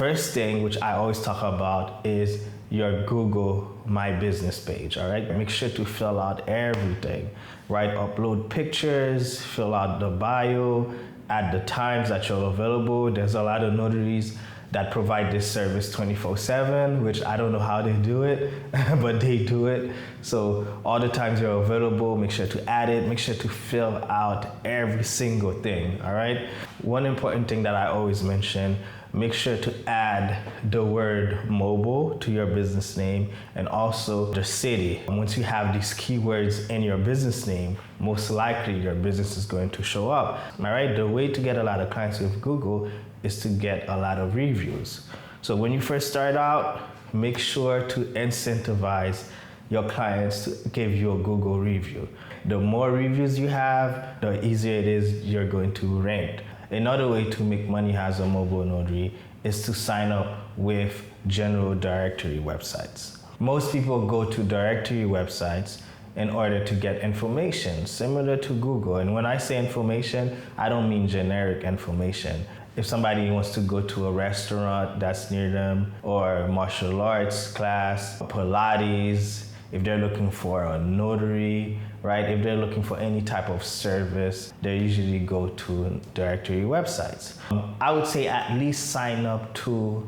First thing, which I always talk about, is your Google My Business page, all right? Make sure to fill out everything, right? Upload pictures, fill out the bio, add the times that you're available. There's a lot of notaries that provide this service 24/7, which I don't know how they do it, but they do it. So all the times you're available, make sure to add it, make sure to fill out every single thing, all right? One important thing that I always mention, make sure to add the word mobile to your business name and also the city. Once you have these keywords in your business name, most likely your business is going to show up. All right, the way to get a lot of clients with Google is to get a lot of reviews. So when you first start out, make sure to incentivize your clients to give you a Google review. The more reviews you have, the easier it is you're going to rank. Another way to make money as a mobile notary is to sign up with general directory websites. Most people go to directory websites in order to get information similar to Google. And when I say information, I don't mean generic information. If somebody wants to go to a restaurant that's near them, or martial arts class, Pilates, if they're looking for a notary, right? If they're looking for any type of service, they usually go to directory websites. I would say at least sign up to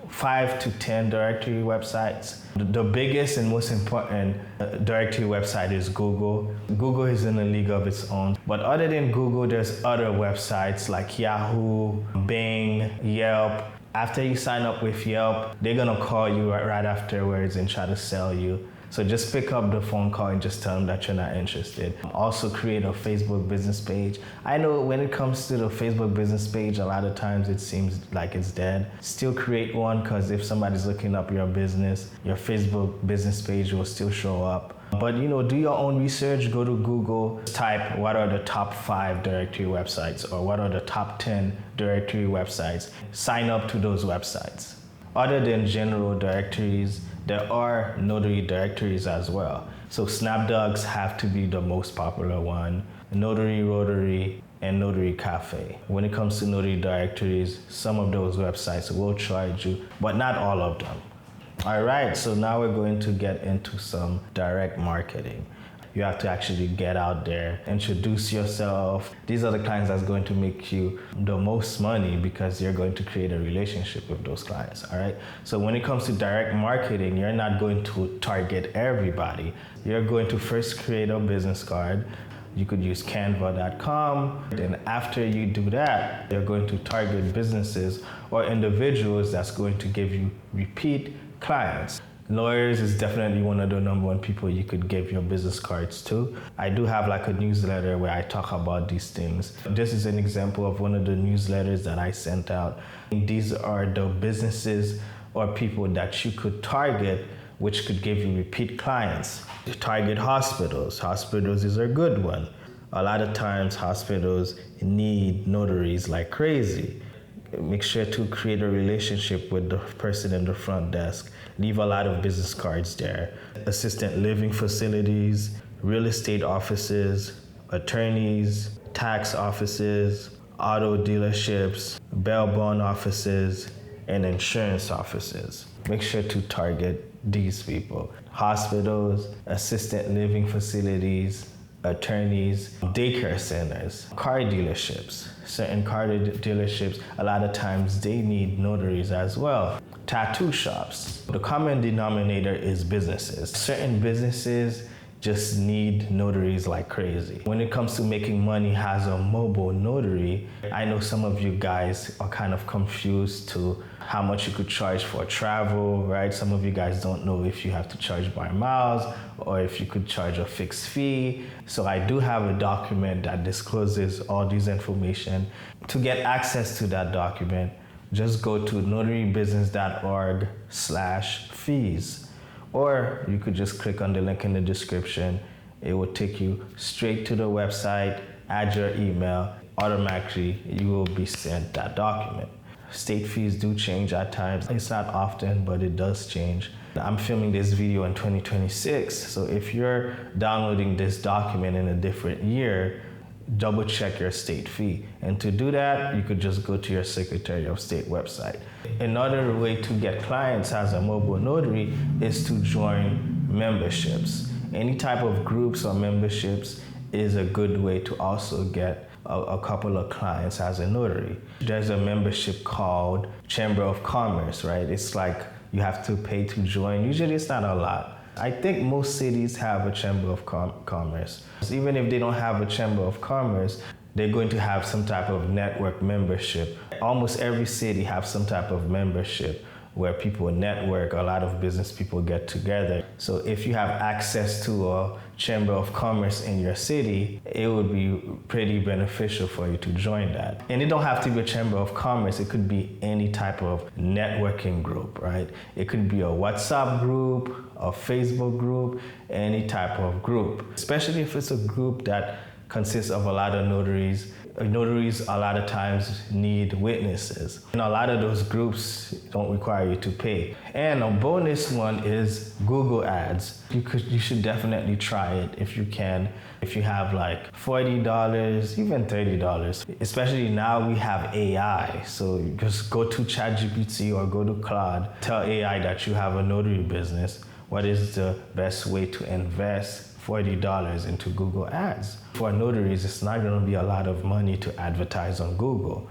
5 to 10 directory websites. The biggest and most important directory website is Google. Google is in a league of its own. But other than Google, there's other websites like Yahoo, Bing, Yelp. After you sign up with Yelp, they're gonna call you right afterwards and try to sell you. So just pick up the phone call and just tell them that you're not interested. Also create a Facebook business page. I know when it comes to the Facebook business page, a lot of times it seems like it's dead. Still create one, because if somebody's looking up your business, your Facebook business page will still show up. But do your own research, go to Google, type what are the top 5 directory websites or what are the top 10 directory websites. Sign up to those websites. Other than general directories, there are notary directories as well. So Snapdogs have to be the most popular one. Notary, Rotary, and Notary Cafe. When it comes to notary directories, some of those websites will charge you, but not all of them. All right, so now we're going to get into some direct marketing. You have to actually get out there, introduce yourself. These are the clients that's going to make you the most money because you're going to create a relationship with those clients, all right? So when it comes to direct marketing, you're not going to target everybody. You're going to first create a business card. You could use canva.com. Then after you do that, you're going to target businesses or individuals that's going to give you repeat clients. Lawyers is definitely one of the #1 people you could give your business cards to. I do have like a newsletter where I talk about these things. This is an example of one of the newsletters that I sent out. These are the businesses or people that you could target, which could give you repeat clients. Target hospitals. Hospitals is a good one. A lot of times hospitals need notaries like crazy. Make sure to create a relationship with the person in the front desk. Leave a lot of business cards there. Assisted living facilities, real estate offices, attorneys, tax offices, auto dealerships, bail bond offices, and insurance offices. Make sure to target these people. Hospitals, assisted living facilities, attorneys, daycare centers, car dealerships. Certain car dealerships, a lot of times they need notaries as well. Tattoo shops. The common denominator is businesses. Certain businesses just need notaries like crazy. When it comes to making money as a mobile notary, I know some of you guys are kind of confused to how much you could charge for travel, right? Some of you guys don't know if you have to charge by miles or if you could charge a fixed fee. So I do have a document that discloses all these information. To get access to that document, just go to notarybusiness.org/fees. Or you could just click on the link in the description. It will take you straight to the website, add your email, automatically you will be sent that document. State fees do change at times. It's not often, but it does change. I'm filming this video in 2026, so if you're downloading this document in a different year, double check your state fee. And to do that, you could just go to your Secretary of State website. Another way to get clients as a mobile notary is to join memberships. Any type of groups or memberships is a good way to also get a couple of clients as a notary. There's a membership called Chamber of Commerce, right? It's like you have to pay to join. Usually it's not a lot. I think most cities have a Chamber of Commerce. Even if they don't have a Chamber of Commerce, they're going to have some type of network membership. Almost every city has some type of membership where people network, a lot of business people get together. So if you have access to a Chamber of Commerce in your city, it would be pretty beneficial for you to join that. And it don't have to be a Chamber of Commerce, it could be any type of networking group, right? It could be a WhatsApp group, a Facebook group, any type of group. Especially if it's a group that consists of a lot of notaries. Notaries a lot of times need witnesses. And a lot of those groups don't require you to pay. And a bonus one is Google Ads. You should definitely try it if you can. If you have like $40, even $30. Especially now we have AI. So you just go to ChatGPT or go to Claude, tell AI that you have a notary business. What is the best way to invest $40 into Google Ads? For notaries, it's not going to be a lot of money to advertise on Google.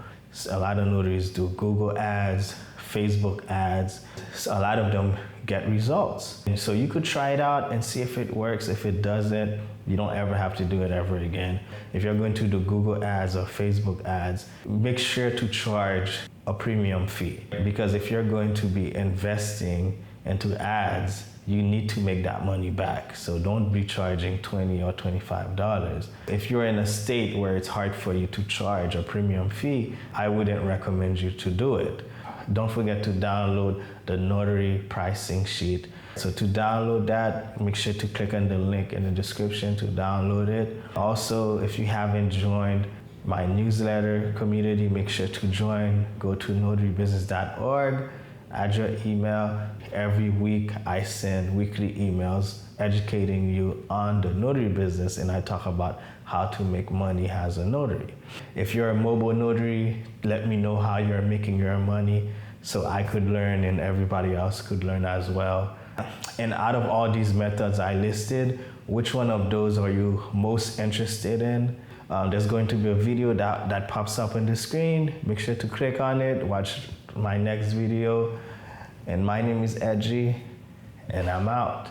A lot of notaries do Google Ads, Facebook ads. A lot of them get results. And so you could try it out and see if it works. If it doesn't, you don't ever have to do it ever again. If you're going to do Google Ads or Facebook ads, make sure to charge a premium fee. Because if you're going to be investing into ads, you need to make that money back. So don't be charging $20 or $25. If you're in a state where it's hard for you to charge a premium fee, I wouldn't recommend you to do it. Don't forget to download the Notary pricing sheet. So to download that, make sure to click on the link in the description to download it. Also, if you haven't joined my newsletter community, make sure to join. Go to notarybusiness.org. Add your email. Every week I send weekly emails educating you on the notary business, and I talk about how to make money as a notary. If you're a mobile notary, let me know how you're making your money so I could learn and everybody else could learn as well. And out of all these methods I listed, which one of those are you most interested in? There's going to be a video that pops up on the screen. Make sure to click on it, watch my next video. And my name is Edgy, and I'm out.